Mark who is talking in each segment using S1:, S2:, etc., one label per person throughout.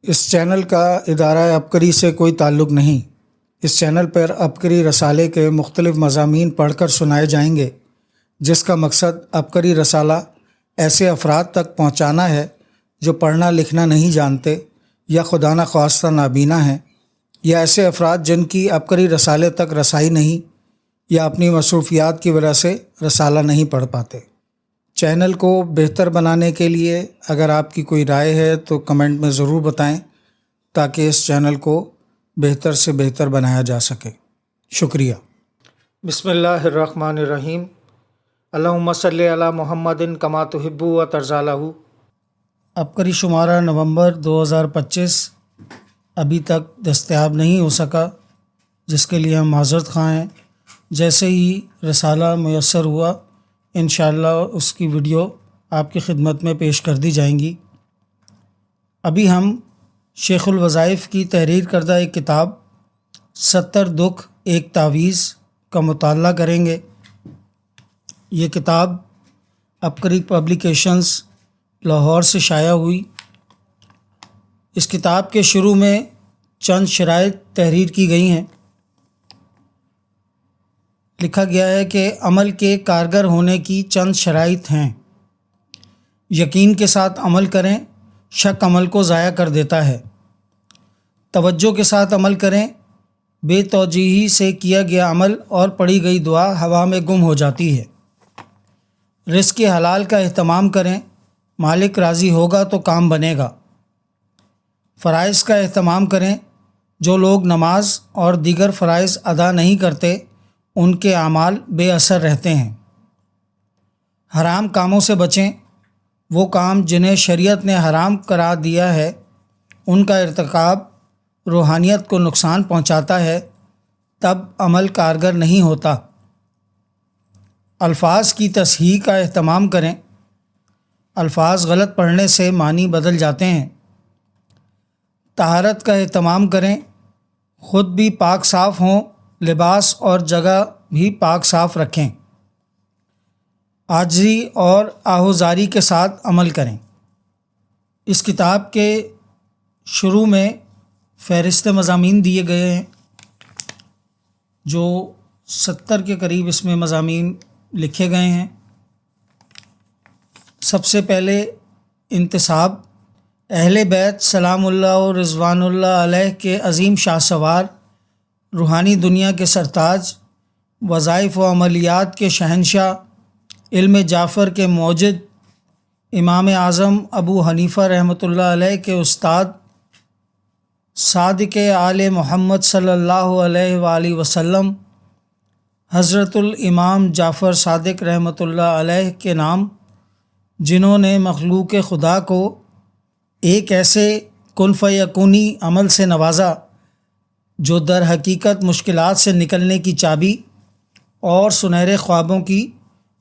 S1: اس channel کا ادارہ عبقری سے کوئی تعلق نہیں۔ اس چینل پر عبقری رسالے کے مختلف مضامین پڑھ کر سنائے جائیں گے، جس کا مقصد عبقری رسالہ ایسے افراد تک پہنچانا ہے جو پڑھنا لکھنا نہیں جانتے یا خدا نخواستہ نابینا ہیں، یا ایسے افراد جن کی عبقری رسالے تک رسائی نہیں یا اپنی مصروفیات کی وجہ سے رسالہ نہیں پڑھ پاتے۔ چینل کو بہتر بنانے کے لیے اگر آپ کی کوئی رائے ہے تو کمنٹ میں ضرور بتائیں تاکہ اس چینل کو بہتر سے بہتر بنایا جا سکے۔ شکریہ۔ بسم اللہ الرحمن الرحیم۔ اللہم صلی علی محمد کما تحب و ترضی لہ۔ عبقری شمارہ نومبر 2025 ابھی تک دستیاب نہیں ہو سکا، جس کے لیے ہم معذرت خواہ ہیں۔ جیسے ہی رسالہ میسر ہوا انشاءاللہ اس کی ویڈیو آپ کی خدمت میں پیش کر دی جائیں گی۔ ابھی ہم شیخ الوظائف کی تحریر کردہ ایک کتاب 70 دکھ ایک تعویذ کا مطالعہ کریں گے۔ یہ کتاب عبقری پبلیکیشنز لاہور سے شائع ہوئی۔ اس کتاب کے شروع میں چند شرائط تحریر کی گئی ہیں۔ لکھا گیا ہے کہ عمل کے کارگر ہونے کی چند شرائط ہیں۔ یقین کے ساتھ عمل کریں، شک عمل کو ضائع کر دیتا ہے۔ توجہ کے ساتھ عمل کریں، بے توجہی سے کیا گیا عمل اور پڑھی گئی دعا ہوا میں گم ہو جاتی ہے۔ رزق حلال کا اہتمام کریں، مالک راضی ہوگا تو کام بنے گا۔ فرائض کا اہتمام کریں، جو لوگ نماز اور دیگر فرائض ادا نہیں کرتے ان کے اعمال بے اثر رہتے ہیں۔ حرام کاموں سے بچیں، وہ کام جنہیں شریعت نے حرام قرار دیا ہے ان کا ارتکاب روحانیت کو نقصان پہنچاتا ہے، تب عمل کارگر نہیں ہوتا۔ الفاظ کی تصحیح کا اہتمام کریں، الفاظ غلط پڑھنے سے معنی بدل جاتے ہیں۔ طہارت کا اہتمام کریں، خود بھی پاک صاف ہوں، لباس اور جگہ بھی پاک صاف رکھیں۔ عاجزی اور آہوزاری کے ساتھ عمل کریں۔ اس کتاب کے شروع میں فہرست مضامین دیے گئے ہیں، جو 70 کے قریب اس میں مضامین لکھے گئے ہیں۔ سب سے پہلے انتصاب اہل بیت سلام اللہ و رضوان اللہ علیہ کے عظیم شاہ سوار، روحانی دنیا کے سرتاج، وظائف و عملیات کے شہنشاہ، علم جعفر کے موجد، امام اعظم ابو حنیفہ رحمۃ اللہ علیہ کے استاد، صادق آل محمد صلی اللہ علیہ وآلہ وسلم، حضرت الامام جعفر صادق رحمۃ اللہ علیہ کے نام، جنہوں نے مخلوق خدا کو ایک ایسے کن فیکونی عمل سے نوازا جو در حقیقت مشکلات سے نکلنے کی چابی اور سنہرے خوابوں کی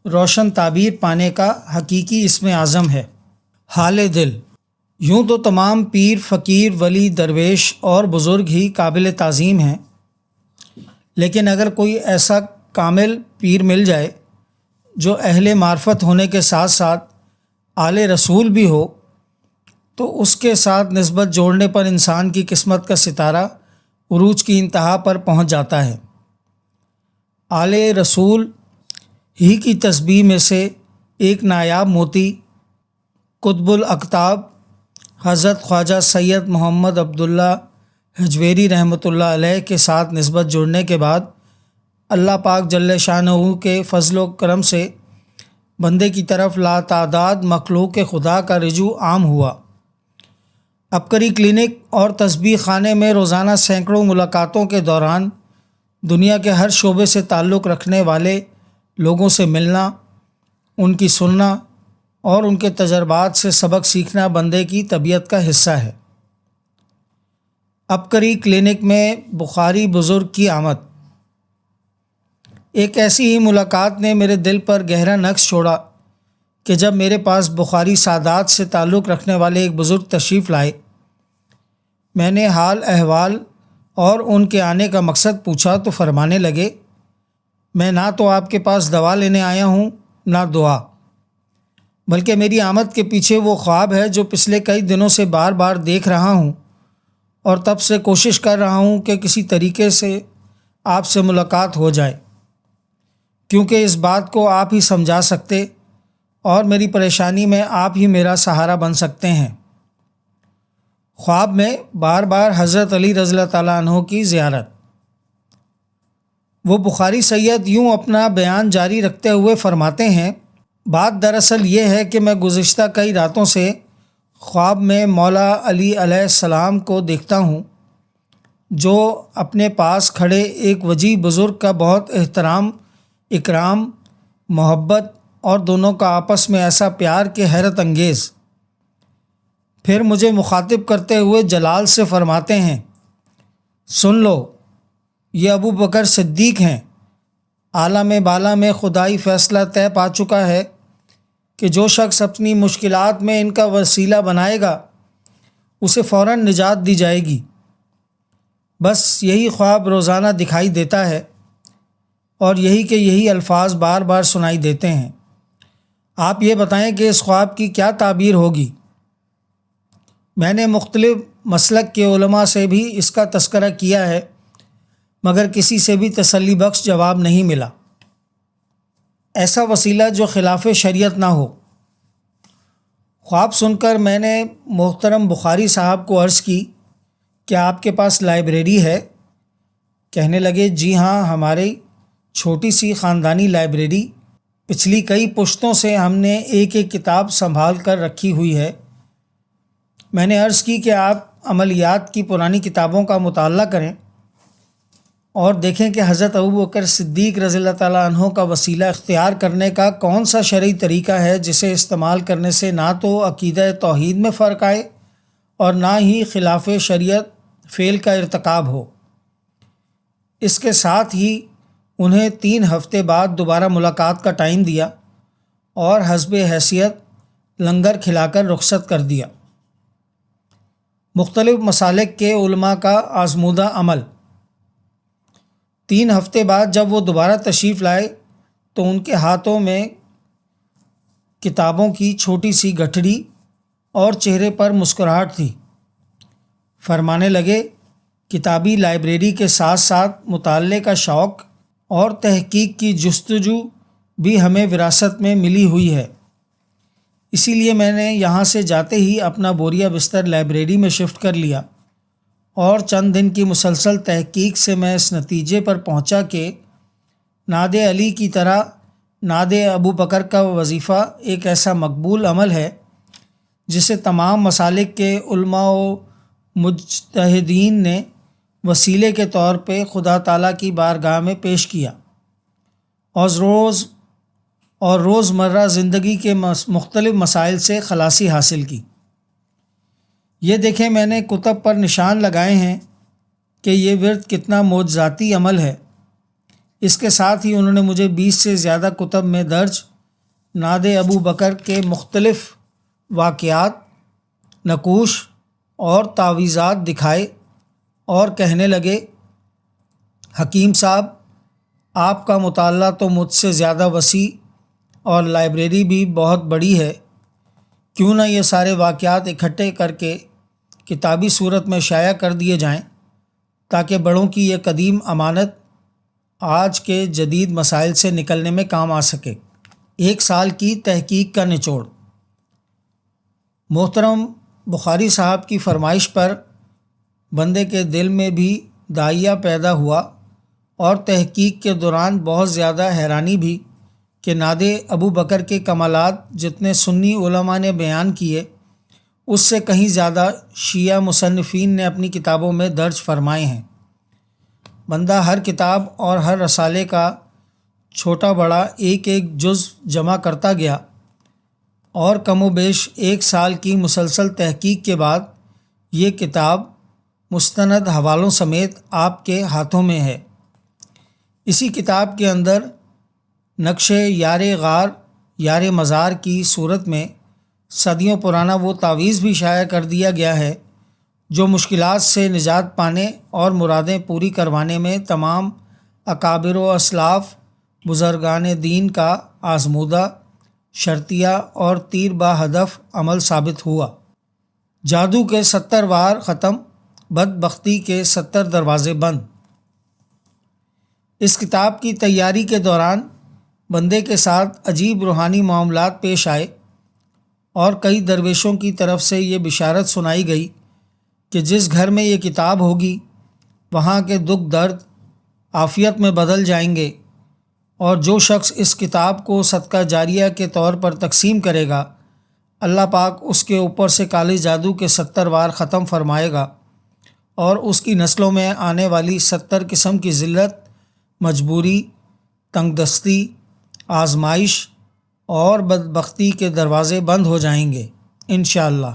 S1: روشن تعبیر پانے کا حقیقی اسم اعظم ہے۔ حال دل، یوں تو تمام پیر، فقیر، ولی، درویش اور بزرگ ہی قابل تعظیم ہیں، لیکن اگر کوئی ایسا کامل پیر مل جائے جو اہل معرفت ہونے کے ساتھ ساتھ آل رسول بھی ہو تو اس کے ساتھ نسبت جوڑنے پر انسان کی قسمت کا ستارہ عروج کی انتہا پر پہنچ جاتا ہے۔ آل رسول ہی کی تسبیح میں سے ایک نایاب موتی قطب الاقطاب حضرت خواجہ سید محمد عبداللہ حجویری رحمۃ اللہ علیہ کے ساتھ نسبت جوڑنے کے بعد اللہ پاک جل شانہ کے فضل و کرم سے بندے کی طرف لاتعداد مخلوق خدا کا رجوع عام ہوا۔ عبقری کلینک اور تسبیح خانے میں روزانہ سینکڑوں ملاقاتوں کے دوران دنیا کے ہر شعبے سے تعلق رکھنے والے لوگوں سے ملنا، ان کی سننا اور ان کے تجربات سے سبق سیکھنا بندے کی طبیعت کا حصہ ہے۔ عبقری کلینک میں بخاری بزرگ کی آمد۔ ایک ایسی ہی ملاقات نے میرے دل پر گہرا نقش چھوڑا کہ جب میرے پاس بخاری سادات سے تعلق رکھنے والے ایک بزرگ تشریف لائے، میں نے حال احوال اور ان کے آنے کا مقصد پوچھا تو فرمانے لگے، میں نہ تو آپ کے پاس دوا لینے آیا ہوں نہ دعا، بلکہ میری آمد کے پیچھے وہ خواب ہے جو پچھلے کئی دنوں سے بار بار دیکھ رہا ہوں اور تب سے کوشش کر رہا ہوں کہ کسی طریقے سے آپ سے ملاقات ہو جائے، کیونکہ اس بات کو آپ ہی سمجھا سکتے اور میری پریشانی میں آپ ہی میرا سہارا بن سکتے ہیں۔ خواب میں بار بار حضرت علی رضی اللہ تعالیٰ عنہ کی زیارت۔ وہ بخاری سید یوں اپنا بیان جاری رکھتے ہوئے فرماتے ہیں، بات دراصل یہ ہے کہ میں گزشتہ کئی راتوں سے خواب میں مولا علی علیہ السلام کو دیکھتا ہوں، جو اپنے پاس کھڑے ایک وجیح بزرگ کا بہت احترام، اکرام، محبت اور دونوں کا آپس میں ایسا پیار کہ حیرت انگیز۔ پھر مجھے مخاطب کرتے ہوئے جلال سے فرماتے ہیں، سن لو، یہ ابو بکر صدیق ہیں۔ عالم بالا میں خدائی فیصلہ طے پا چکا ہے کہ جو شخص اپنی مشکلات میں ان کا وسیلہ بنائے گا اسے فوراً نجات دی جائے گی۔ بس یہی خواب روزانہ دکھائی دیتا ہے اور یہی الفاظ بار بار سنائی دیتے ہیں۔ آپ یہ بتائیں کہ اس خواب کی کیا تعبیر ہوگی؟ میں نے مختلف مسلک کے علماء سے بھی اس کا تذکرہ کیا ہے، مگر کسی سے بھی تسلی بخش جواب نہیں ملا۔ ایسا وسیلہ جو خلاف شریعت نہ ہو۔ خواب سن کر میں نے محترم بخاری صاحب کو عرض کی، کیا آپ کے پاس لائبریری ہے؟ کہنے لگے، جی ہاں، ہماری چھوٹی سی خاندانی لائبریری پچھلی کئی پشتوں سے ہم نے ایک ایک کتاب سنبھال کر رکھی ہوئی ہے۔ میں نے عرض کی کہ آپ عملیات کی پرانی کتابوں کا مطالعہ کریں اور دیکھیں کہ حضرت ابو بکر صدیق رضی اللہ تعالیٰ عنہ کا وسیلہ اختیار کرنے کا کون سا شرعی طریقہ ہے جسے استعمال کرنے سے نہ تو عقیدہ توحید میں فرق آئے اور نہ ہی خلاف شریعت فعل کا ارتکاب ہو۔ اس کے ساتھ ہی انہیں 3 ہفتے بعد دوبارہ ملاقات کا ٹائم دیا اور حسب حیثیت لنگر کھلا کر رخصت کر دیا۔ مختلف مسالک کے علماء کا آزمودہ عمل۔ 3 ہفتے بعد جب وہ دوبارہ تشریف لائے تو ان کے ہاتھوں میں کتابوں کی چھوٹی سی گٹھڑی اور چہرے پر مسکراہٹ تھی۔ فرمانے لگے، کتابی لائبریری کے ساتھ ساتھ مطالعے کا شوق اور تحقیق کی جستجو بھی ہمیں وراثت میں ملی ہوئی ہے، اسی لیے میں نے یہاں سے جاتے ہی اپنا بوریا بستر لائبریری میں شفٹ کر لیا، اور چند دن کی مسلسل تحقیق سے میں اس نتیجے پر پہنچا کہ ناد علی کی طرح ناد ابو بکر کا وظیفہ ایک ایسا مقبول عمل ہے جسے تمام مسالک کے علماء و مجتہدین نے وسیلے کے طور پہ خدا تعالیٰ کی بارگاہ میں پیش کیا اور روزمرہ زندگی کے مختلف مسائل سے خلاصی حاصل کی۔ یہ دیکھیں، میں نے کتب پر نشان لگائے ہیں کہ یہ ورد کتنا معجزاتی عمل ہے۔ اس کے ساتھ ہی انہوں نے مجھے 20 سے زیادہ کتب میں درج ناد ابو بکر کے مختلف واقعات، نقوش اور تعویذات دکھائے اور کہنے لگے، حکیم صاحب، آپ کا مطالعہ تو مجھ سے زیادہ وسیع اور لائبریری بھی بہت بڑی ہے، کیوں نہ یہ سارے واقعات اکٹھے کر کے کتابی صورت میں شائع کر دیے جائیں تاکہ بڑوں کی یہ قدیم امانت آج کے جدید مسائل سے نکلنے میں کام آ سکے۔ 1 سال کی تحقیق کا نچوڑ۔ محترم بخاری صاحب کی فرمائش پر بندے کے دل میں بھی داعیہ پیدا ہوا اور تحقیق کے دوران بہت زیادہ حیرانی بھی کہ ناد ابو بکر کے کمالات جتنے سنی علماء نے بیان کیے اس سے کہیں زیادہ شیعہ مصنفین نے اپنی کتابوں میں درج فرمائے ہیں۔ بندہ ہر کتاب اور ہر رسالے کا چھوٹا بڑا ایک ایک جز جمع کرتا گیا اور کم و بیش 1 سال کی مسلسل تحقیق کے بعد یہ کتاب مستند حوالوں سمیت آپ کے ہاتھوں میں ہے۔ اسی کتاب کے اندر نقش یار غار یار مزار کی صورت میں صدیوں پرانا وہ تعویذ بھی شائع کر دیا گیا ہے جو مشکلات سے نجات پانے اور مرادیں پوری کروانے میں تمام اکابر و اسلاف بزرگان دین کا آزمودہ، شرطیہ اور تیر با ہدف عمل ثابت ہوا۔ جادو کے 70 وار ختم بدبختی کے 70 دروازے بند۔ اس کتاب کی تیاری کے دوران بندے کے ساتھ عجیب روحانی معاملات پیش آئے اور کئی درویشوں کی طرف سے یہ بشارت سنائی گئی کہ جس گھر میں یہ کتاب ہوگی وہاں کے دکھ درد عافیت میں بدل جائیں گے، اور جو شخص اس کتاب کو صدقہ جاریہ کے طور پر تقسیم کرے گا اللہ پاک اس کے اوپر سے کالے جادو کے 70 وار ختم فرمائے گا، اور اس کی نسلوں میں آنے والی 70 قسم کی ذلت، مجبوری، تنگ دستی، آزمائش اور بدبختی کے دروازے بند ہو جائیں گے انشاءاللہ۔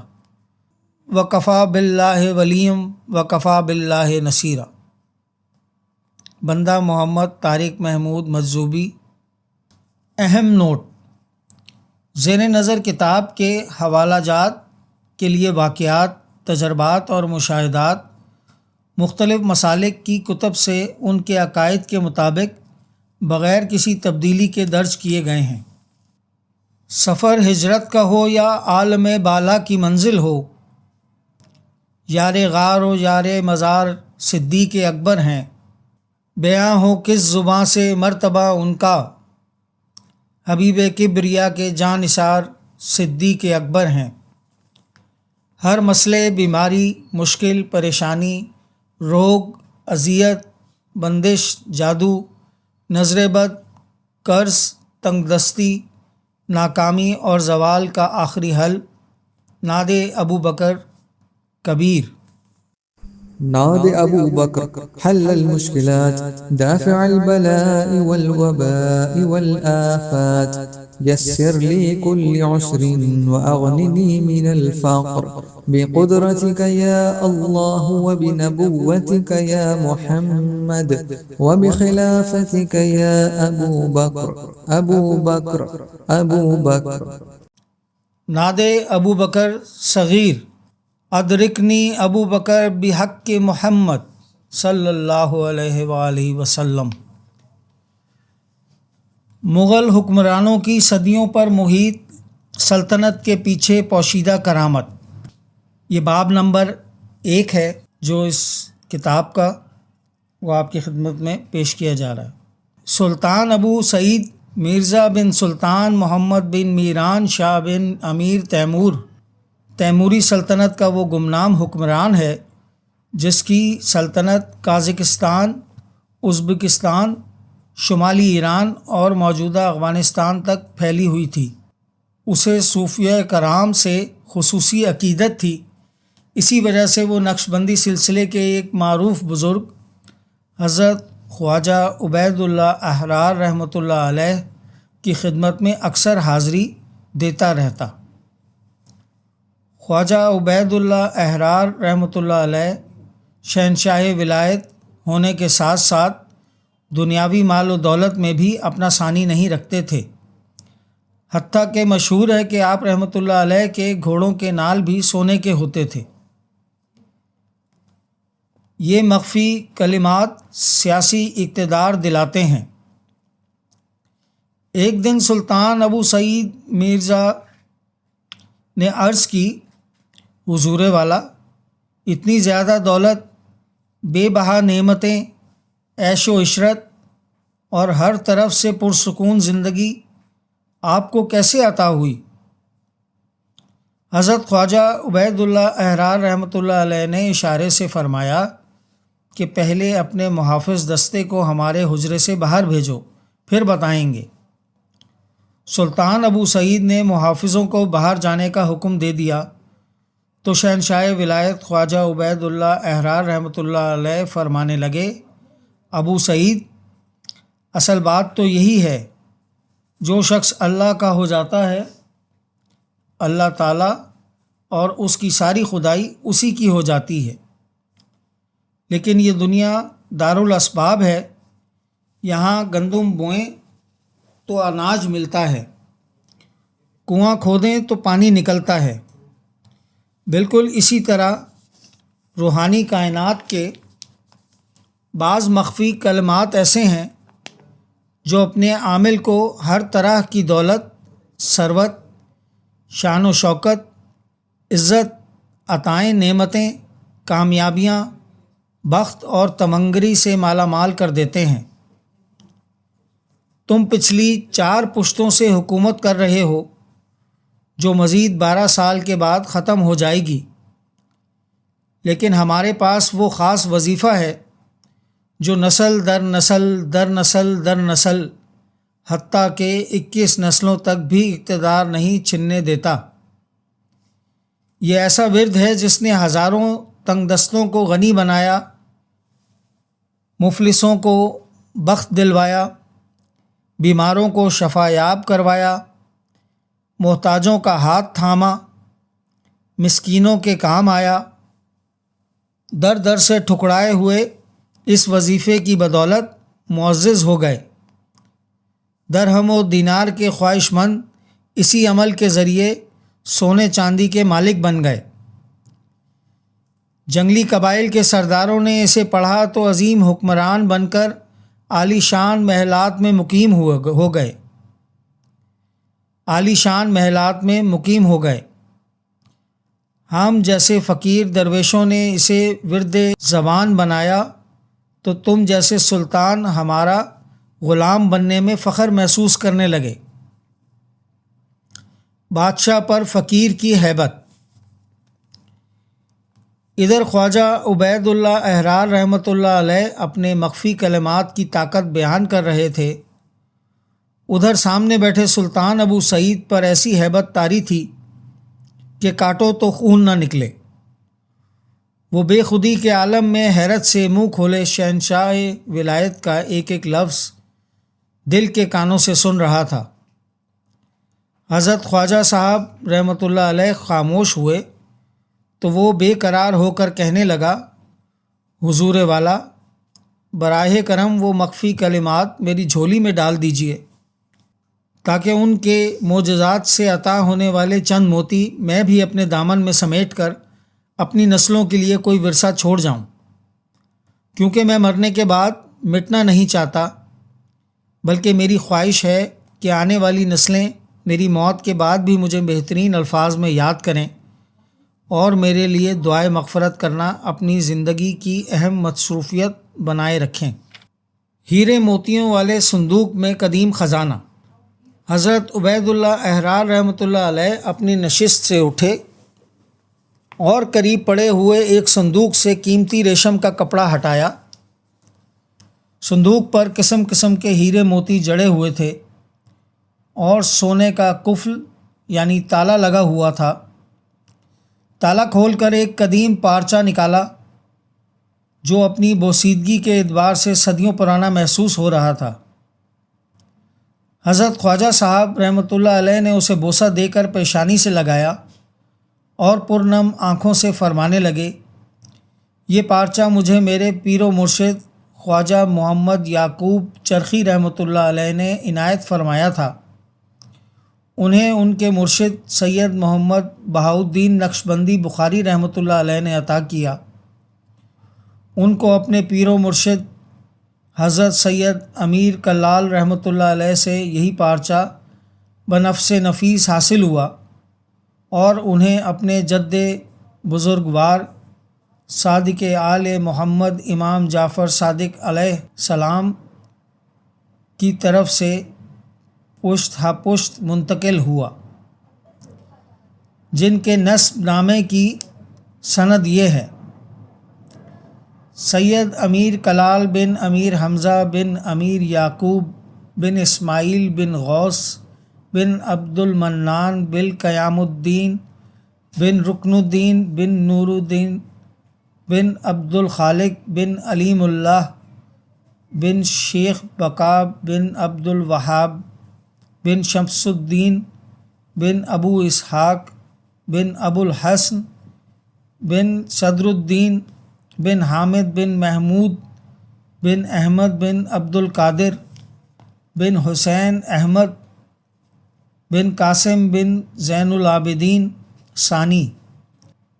S1: وکفیٰ باللہ ولیم وکفیٰ باللہ نصیرا۔ بندہ محمد طارق محمود مجذوبی۔ اہم نوٹ: زیر نظر کتاب کے حوالہ جات کے لیے واقعات، تجربات اور مشاہدات مختلف مسالک کی کتب سے ان کے عقائد کے مطابق بغیر کسی تبدیلی کے درج کیے گئے ہیں۔ سفر ہجرت کا ہو یا عالم بالا کی منزل ہو، یار غار و یار مزار صدیق اکبر ہیں، بیاں ہو کس زباں سے مرتبہ ان کا، حبیب کبریا کے جاں نثار صدیق اکبر ہیں۔ ہر مسئلے، بیماری، مشکل، پریشانی، روگ، اذیت، بندش، جادو، نظر بد، قرض، تنگ دستی، ناکامی اور زوال کا آخری حل ناد ابو بکر کبیر۔
S2: ناد أبو بكر حل المشكلات دافع البلاء والوباء والآفات يسر لي كل عسر وأغنني من الفقر بقدرتك يا الله وبنبوتك يا محمد وبخلافتك يا أبو بكر أبو بكر أبو بكر۔
S1: ناد ابو بکر صغیر۔ ادرکنی ابو بکر بحق محمد صلی اللہ علیہ وآلہ وسلم۔ مغل حکمرانوں کی صدیوں پر محیط سلطنت کے پیچھے پوشیدہ کرامت، یہ باب نمبر 1 ہے جو اس کتاب کا وہ آپ کی خدمت میں پیش کیا جا رہا ہے۔ سلطان ابو سعید مرزا بن سلطان محمد بن میران شاہ بن امیر تیموری سلطنت کا وہ گمنام حکمران ہے جس کی سلطنت قازقستان، ازبکستان، شمالی ایران اور موجودہ افغانستان تک پھیلی ہوئی تھی۔ اسے صوفیہ کرام سے خصوصی عقیدت تھی، اسی وجہ سے وہ نقشبندی سلسلے کے ایک معروف بزرگ حضرت خواجہ عبید اللہ احرار رحمۃ اللہ علیہ کی خدمت میں اکثر حاضری دیتا رہتا۔ خواجہ عبید اللہ احرار رحمۃ اللہ علیہ شہنشاہ ولایت ہونے کے ساتھ ساتھ دنیاوی مال و دولت میں بھی اپنا ثانی نہیں رکھتے تھے، حتیٰ کہ مشہور ہے کہ آپ رحمۃ اللہ علیہ کے گھوڑوں کے نال بھی سونے کے ہوتے تھے۔ یہ مخفی کلمات سیاسی اقتدار دلاتے ہیں۔ ایک دن سلطان ابو سعید مرزا نے عرض کی، حضور والا، اتنی زیادہ دولت، بے بہا نعمتیں، عیش و عشرت اور ہر طرف سے پرسکون زندگی آپ کو کیسے عطا ہوئی؟ حضرت خواجہ عبید اللہ احرار رحمۃ اللہ علیہ نے اشارے سے فرمایا کہ پہلے اپنے محافظ دستے کو ہمارے حجرے سے باہر بھیجو، پھر بتائیں گے۔ سلطان ابو سعید نے محافظوں کو باہر جانے کا حکم دے دیا تو شہنشاہ ولایت خواجہ عبید اللہ احرار رحمۃ اللہ علیہ فرمانے لگے، ابو سعید، اصل بات تو یہی ہے، جو شخص اللہ کا ہو جاتا ہے اللہ تعالیٰ اور اس کی ساری خدائی اسی کی ہو جاتی ہے، لیکن یہ دنیا دارالاسباب ہے، یہاں گندم بوئیں تو اناج ملتا ہے، کنواں کھودیں تو پانی نکلتا ہے۔ بالکل اسی طرح روحانی کائنات کے بعض مخفی کلمات ایسے ہیں جو اپنے عامل کو ہر طرح کی دولت، ثروت، شان و شوکت، عزت، عطائیں، نعمتیں، کامیابیاں بخت اور تمنگری سے مالا مال کر دیتے ہیں۔ تم پچھلی 4 پشتوں سے حکومت کر رہے ہو جو مزید 12 سال کے بعد ختم ہو جائے گی، لیکن ہمارے پاس وہ خاص وظیفہ ہے جو نسل در نسل در نسل در نسل حتیٰ کہ 21 نسلوں تک بھی اقتدار نہیں چھننے دیتا۔ یہ ایسا ورد ہے جس نے ہزاروں تنگ دستوں کو غنی بنایا، مفلسوں کو بخت دلوایا، بیماروں کو شفا یاب کروایا، محتاجوں کا ہاتھ تھاما، مسکینوں کے کام آیا۔ در در سے ٹھکرائے ہوئے اس وظیفے کی بدولت معزز ہو گئے۔ درہم و دینار کے خواہش مند اسی عمل کے ذریعے سونے چاندی کے مالک بن گئے۔ جنگلی قبائل کے سرداروں نے اسے پڑھا تو عظیم حکمران بن کر عالی شان محلات میں مقیم ہو گئے۔ عالی شان محلات میں مقیم ہو گئے۔ ہم جیسے فقیر درویشوں نے اسے ورد زبان بنایا تو تم جیسے سلطان ہمارا غلام بننے میں فخر محسوس کرنے لگے۔ بادشاہ پر فقیر کی ہیبت۔ ادھر خواجہ عبید اللہ احرار رحمۃ اللہ علیہ اپنے مخفی کلمات کی طاقت بیان کر رہے تھے، ادھر سامنے بیٹھے سلطان ابو سعید پر ایسی ہیبت طاری تھی کہ کاٹو تو خون نہ نکلے۔ وہ بے خودی کے عالم میں حیرت سے منہ کھولے شہنشاہ ولایت کا ایک ایک لفظ دل کے کانوں سے سن رہا تھا۔ حضرت خواجہ صاحب رحمۃ اللہ علیہ خاموش ہوئے تو وہ بے قرار ہو کر کہنے لگا، حضور والا، براہ کرم وہ مخفی کلمات میری جھولی میں ڈال دیجئے تاکہ ان کے معجزات سے عطا ہونے والے چند موتی میں بھی اپنے دامن میں سمیٹ کر اپنی نسلوں کے لیے کوئی ورثہ چھوڑ جاؤں، کیونکہ میں مرنے کے بعد مٹنا نہیں چاہتا، بلکہ میری خواہش ہے کہ آنے والی نسلیں میری موت کے بعد بھی مجھے بہترین الفاظ میں یاد کریں اور میرے لیے دعائے مغفرت کرنا اپنی زندگی کی اہم مصروفیت بنائے رکھیں۔ ہیرے موتیوں والے صندوق میں قدیم خزانہ۔ حضرت عبید اللہ احرار رحمۃ اللہ علیہ اپنی نشست سے اٹھے اور قریب پڑے ہوئے ایک صندوق سے قیمتی ریشم کا کپڑا ہٹایا۔ صندوق پر قسم قسم کے ہیرے موتی جڑے ہوئے تھے اور سونے کا قفل یعنی تالا لگا ہوا تھا۔ تالا کھول کر ایک قدیم پارچہ نکالا جو اپنی بوسیدگی کے اعتبار سے صدیوں پرانا محسوس ہو رہا تھا۔ حضرت خواجہ صاحب رحمۃ اللہ علیہ نے اسے بوسہ دے کر پیشانی سے لگایا اور پرنم آنکھوں سے فرمانے لگے، یہ پارچہ مجھے میرے پیر و مرشد خواجہ محمد یعقوب چرخی رحمۃ اللہ علیہ نے عنایت فرمایا تھا۔ انہیں ان کے مرشد سید محمد بہاؤالدین نقشبندی بخاری رحمۃ اللہ علیہ نے عطا کیا۔ ان کو اپنے پیر و مرشد حضرت سید امیر کلال رحمۃ اللہ علیہ سے یہی پارچہ بنفس نفیس حاصل ہوا اور انہیں اپنے جد بزرگوار صادق آل محمد امام جعفر صادق علیہ السلام کی طرف سے پشت ہا پشت منتقل ہوا، جن کے نسب نامے کی سند یہ ہے: سید امیر کلال بن امیر حمزہ بن امیر یعقوب بن اسماعیل بن غوث بن عبد المنان بن قیام الدین بن رکن الدین بن نور الدین بن عبد الخالق بن علیم اللہ بن شیخ بقا بن عبد الوہاب بن شمس الدین بن ابو اسحاق بن ابو الحسن بن صدر الدین بن حامد بن محمود بن احمد بن عبد القادر بن حسین احمد بن قاسم بن زین العابدین ثانی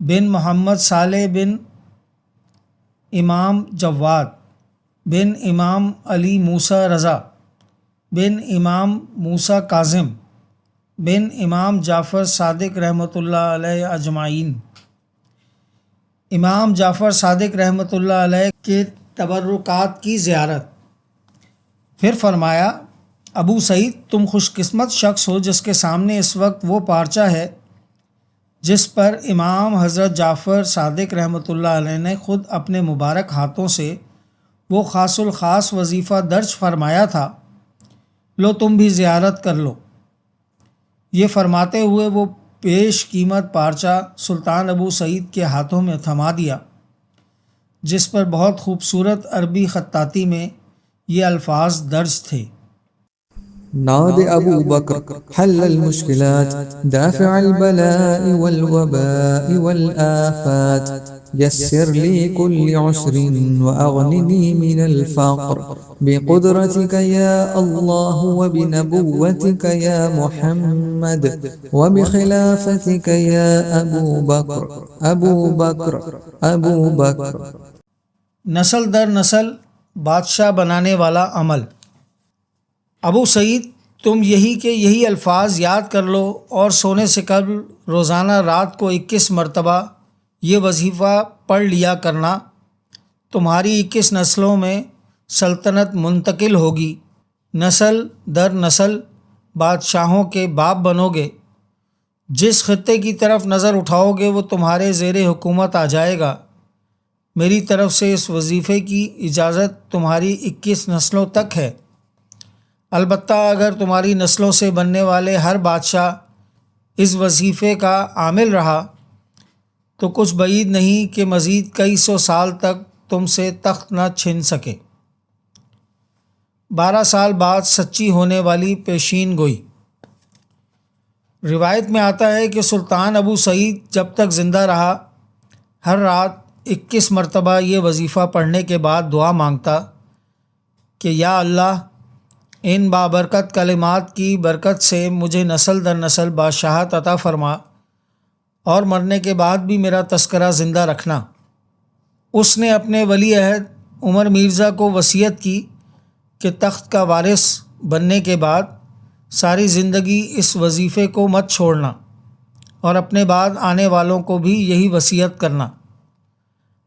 S1: بن محمد صالح بن امام جواد بن امام علی موسیٰ رضا بن امام موسیٰ کاظم بن امام جعفر صادق رحمۃ اللہ علیہ اجمعین۔ امام جعفر صادق رحمۃ اللہ علیہ کے تبرکات کی زیارت۔ پھر فرمایا، ابو سعید، تم خوش قسمت شخص ہو جس کے سامنے اس وقت وہ پارچہ ہے جس پر امام حضرت جعفر صادق رحمۃ اللہ علیہ نے خود اپنے مبارک ہاتھوں سے وہ خاص الخاص وظیفہ درج فرمایا تھا، لو تم بھی زیارت کر لو۔ یہ فرماتے ہوئے وہ پیش قیمت پارچہ سلطان ابو سعید کے ہاتھوں میں تھما دیا، جس پر بہت خوبصورت عربی خطاطی میں یہ الفاظ درج تھے:
S2: ناد أبو بكر حل المشكلات دافع البلاء والوباء والآفات يسر لي كل عسر وأغنني من الفقر بقدرتك يا الله وبنبوتك يا محمد وبخلافتك يا أبو بكر أبو بكر أبو بكر۔
S1: نسل در نسل بادشاہ بنانے والا عمل۔ ابو سعید، تم یہی الفاظ یاد کر لو اور سونے سے قبل روزانہ رات کو 21 مرتبہ یہ وظیفہ پڑھ لیا کرنا، تمہاری 21 نسلوں میں سلطنت منتقل ہوگی، نسل در نسل بادشاہوں کے باپ بنو گے، جس خطے کی طرف نظر اٹھاؤ گے وہ تمہارے زیر حکومت آ جائے گا۔ میری طرف سے اس وظیفے کی اجازت تمہاری 21 نسلوں تک ہے، البتہ اگر تمہاری نسلوں سے بننے والے ہر بادشاہ اس وظیفے کا عامل رہا تو کچھ بعید نہیں کہ مزید کئی سو سال تک تم سے تخت نہ چھن سکے۔ 12 سال بعد سچی ہونے والی پیشین گوئی۔ روایت میں آتا ہے کہ سلطان ابو سعید جب تک زندہ رہا ہر رات 21 مرتبہ یہ وظیفہ پڑھنے کے بعد دعا مانگتا کہ یا اللہ، ان بابرکت کلمات کی برکت سے مجھے نسل در نسل بادشاہت عطا فرما اور مرنے کے بعد بھی میرا تذکرہ زندہ رکھنا۔ اس نے اپنے ولی عہد عمر مرزا کو وصیت کی کہ تخت کا وارث بننے کے بعد ساری زندگی اس وظیفے کو مت چھوڑنا اور اپنے بعد آنے والوں کو بھی یہی وصیت کرنا۔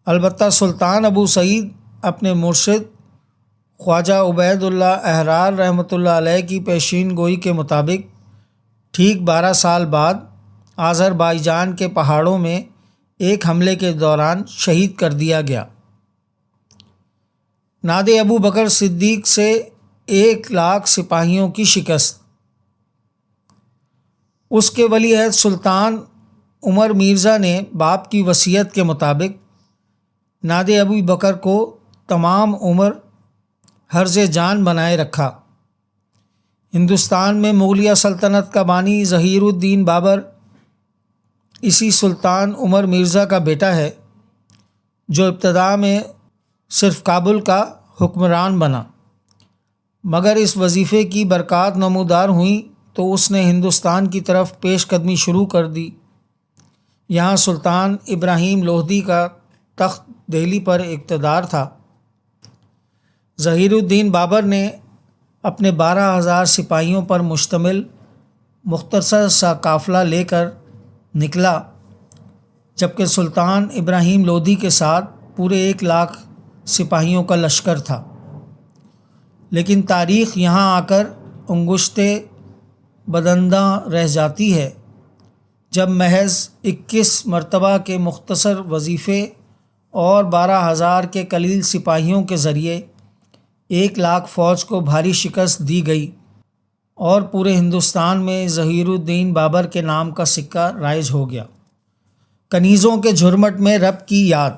S1: البتہ سلطان ابو سعید اپنے مرشد خواجہ عبید اللہ احرار رحمۃ اللہ علیہ کی پیشین گوئی کے مطابق ٹھیک 12 سال بعد آذربائیجان کے پہاڑوں میں ایک حملے کے دوران شہید کر دیا گیا۔ ناد ابو بکر صدیق سے 1,00,000 سپاہیوں کی شکست۔ اس کے ولی عہد سلطان عمر مرزا نے باپ کی وصیت کے مطابق ناد ابو بکر کو تمام عمر حرز جان بنائے رکھا۔ ہندوستان میں مغلیہ سلطنت کا بانی ظہیر الدین بابر اسی سلطان عمر مرزا کا بیٹا ہے، جو ابتدا میں صرف کابل کا حکمران بنا، مگر اس وظیفے کی برکات نمودار ہوئیں تو اس نے ہندوستان کی طرف پیش قدمی شروع کر دی۔ یہاں سلطان ابراہیم لودھی کا تخت دہلی پر اقتدار تھا۔ ظہیر الدین بابر نے اپنے 12,000 سپاہیوں پر مشتمل مختصر سا قافلہ لے کر نکلا، جبکہ سلطان ابراہیم لودھی کے ساتھ پورے 1,00,000 سپاہیوں کا لشکر تھا۔ لیکن تاریخ یہاں آ کر انگشتے بدنداں رہ جاتی ہے، جب محض 21 مرتبہ کے مختصر وظیفے اور 12,000 کے قلیل سپاہیوں کے ذریعے 1,00,000 فوج کو بھاری شکست دی گئی اور پورے ہندوستان میں ظہیر الدین بابر کے نام کا سکہ رائج ہو گیا۔ کنیزوں کے جھرمٹ میں رب کی یاد۔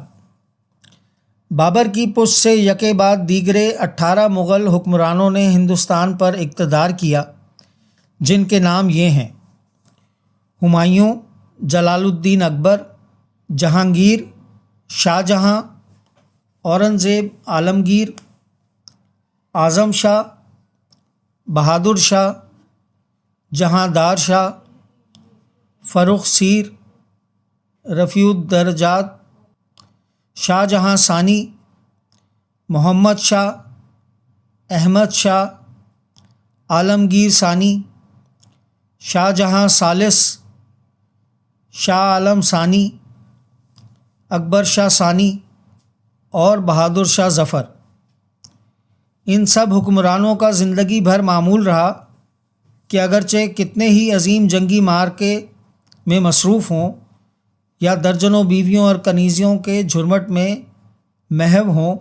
S1: بابر کی پشت سے یکے بعد دیگرے 18 مغل حکمرانوں نے ہندوستان پر اقتدار کیا، جن کے نام یہ ہیں: ہمایوں، جلال الدین اکبر، جہانگیر، شاہ جہاں، اورنگزیب، عالمگیر، اعظم شاہ، بہادر شاہ، جہاندار شاہ، فرخ سیر، رفیع الدرجات، شاہ جہاں ثانی، محمد شاہ، احمد شاہ، عالمگیر ثانی، شاہ جہاں ثالث، شاہ عالم ثانی، اکبر شاہ ثانی اور بہادر شاہ ظفر، ان سب حکمرانوں کا زندگی بھر معمول رہا کہ اگرچہ کتنے ہی عظیم جنگی معرکے میں مصروف ہوں یا درجنوں بیویوں اور کنیزیوں کے جھرمٹ میں محو ہوں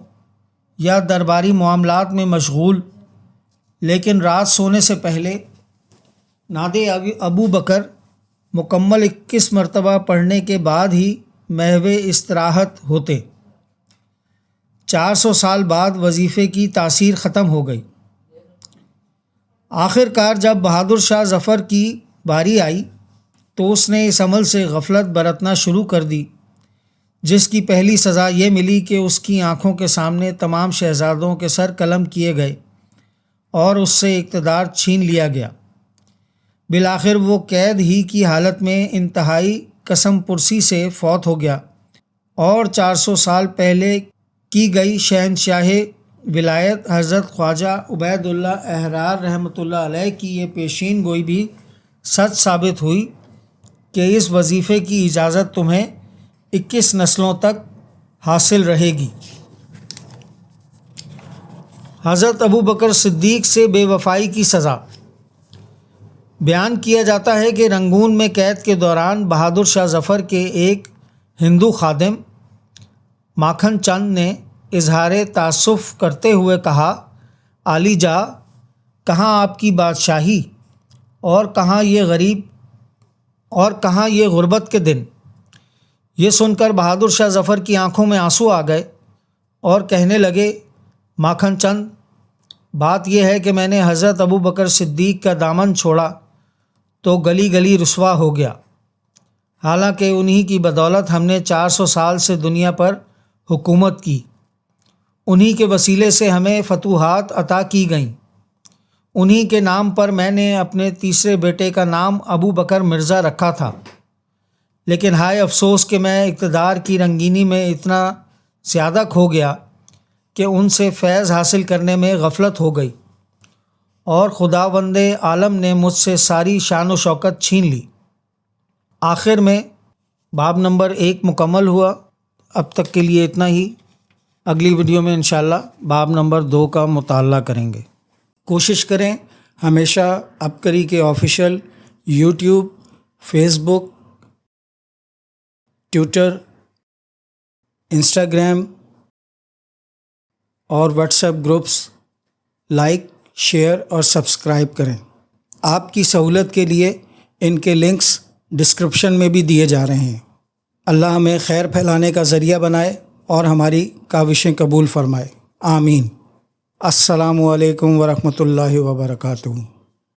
S1: یا درباری معاملات میں مشغول، لیکن رات سونے سے پہلے نعت ابو بکر مکمل 21 مرتبہ پڑھنے کے بعد ہی محو استراحت ہوتے۔ 400 سال بعد وظیفے کی تاثیر ختم ہو گئی۔ آخر کار جب بہادر شاہ ظفر کی باری آئی تو اس نے اس عمل سے غفلت برتنا شروع کر دی، جس کی پہلی سزا یہ ملی کہ اس کی آنکھوں کے سامنے تمام شہزادوں کے سر قلم کیے گئے اور اس سے اقتدار چھین لیا گیا۔ بالآخر وہ قید ہی کی حالت میں انتہائی قسم پرسی سے فوت ہو گیا اور 400 سال پہلے کی گئی شہنشاہ ولایت حضرت خواجہ عبید اللہ احرار رحمۃ اللہ علیہ کی یہ پیشین گوئی بھی سچ ثابت ہوئی کہ اس وظیفے کی اجازت تمہیں 21 نسلوں تک حاصل رہے گی۔ حضرت ابو بکر صدیق سے بے وفائی کی سزا۔ بیان کیا جاتا ہے کہ رنگون میں قید کے دوران بہادر شاہ ظفر کے ایک ہندو خادم ماکھن چند نے اظہار تأسف کرتے ہوئے کہا، عالی جا، کہاں آپ کی بادشاہی اور کہاں یہ غربت کے دن۔ یہ سن کر بہادر شاہ ظفر کی آنکھوں میں آنسو آ گئے اور کہنے لگے، ماکھن چند، بات یہ ہے کہ میں نے حضرت ابو بکر صدیق کا دامن چھوڑا تو گلی گلی رسوا ہو گیا، حالانکہ انہی کی بدولت ہم نے 400 سال سے دنیا پر حکومت کی، انہی کے وسیلے سے ہمیں فتوحات عطا کی گئیں، انہی کے نام پر میں نے اپنے تیسرے بیٹے کا نام ابو بکر مرزا رکھا تھا، لیکن ہائے افسوس کہ میں اقتدار کی رنگینی میں اتنا زیادہ کھو گیا کہ ان سے فیض حاصل کرنے میں غفلت ہو گئی اور خداوند عالم نے مجھ سے ساری شان و شوکت چھین لی۔ آخر میں باب نمبر 1 مکمل ہوا۔ اب تک کے لیے اتنا ہی، اگلی ویڈیو میں انشاءاللہ باب نمبر 2 کا مطالعہ کریں گے۔ کوشش کریں ہمیشہ عبقری کے آفیشیل یوٹیوب، فیس بک، ٹویٹر، انسٹاگرام اور what's app groups like, share اور سبسکرائب کریں۔ آپ کی سہولت کے لیے ان کے لنکس ڈسکرپشن میں بھی دیے جا رہے ہیں۔ اللہ ہمیں خیر پھیلانے کا ذریعہ بنائے اور ہماری کاوشیں قبول فرمائے، آمین۔ السلام علیکم ورحمۃ اللہ وبرکاتہ۔